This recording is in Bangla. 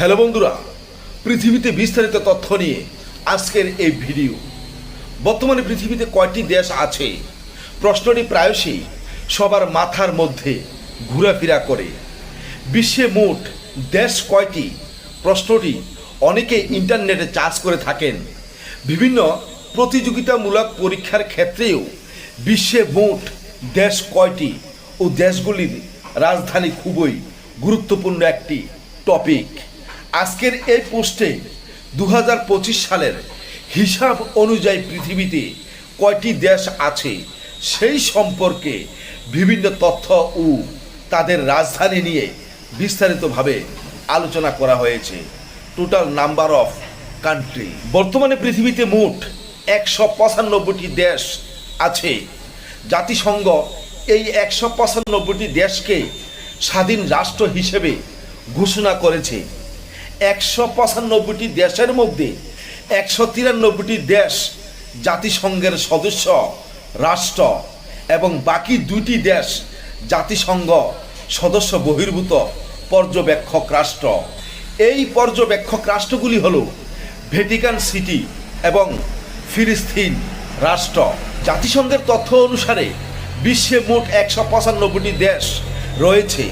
হ্যালো বন্ধুরা, পৃথিবীতে বিস্তারিত তথ্য নিয়ে আজকের এই ভিডিও। বর্তমানে পৃথিবীতে কয়টি দেশ আছে? প্রশ্নটি প্রায়শই সবার মাথার মধ্যে ঘোরাফেরা করে। বিশ্বে মোট দেশ কয়টি? প্রশ্নটি অনেকে ইন্টারনেটে চার্জ করে থাকেন। বিভিন্ন প্রতিযোগিতামূলক পরীক্ষার ক্ষেত্রেও বিশ্বে মোট দেশ কয়টি ও দেশগুলির রাজধানী খুবই গুরুত্বপূর্ণ একটি টপিক। আজকের এই পোস্টে 2025 সালের হিসাব অনুযায়ী পৃথিবীতে কয়টি দেশ আছে সেই সম্পর্কে বিভিন্ন তথ্য ও তাদের রাজধানী নিয়ে বিস্তারিতভাবে আলোচনা করা হয়েছে। Total number of country. বর্তমানে পৃথিবীতে মোট 195টি দেশ আছে। জাতিসংঘ এই 195টি দেশকে স্বাধীন রাষ্ট্র হিসেবে ঘোষণা করেছে। 195টি দেশের মধ্যে 193টি দেশ জাতিসংঘের সদস্য রাষ্ট্র এবং বাকি 2টি দেশ জাতিসংঘ সদস্য বহির্ভূত পর্যবেক্ষক রাষ্ট্র। এই পর্যবেক্ষক রাষ্ট্রগুলি হল ভ্যাটিকান সিটি এবং ফিলিস্তিন রাষ্ট্র। জাতিসংঘের তথ্য অনুসারে বিশ্বে মোট 195টি দেশ রয়েছে।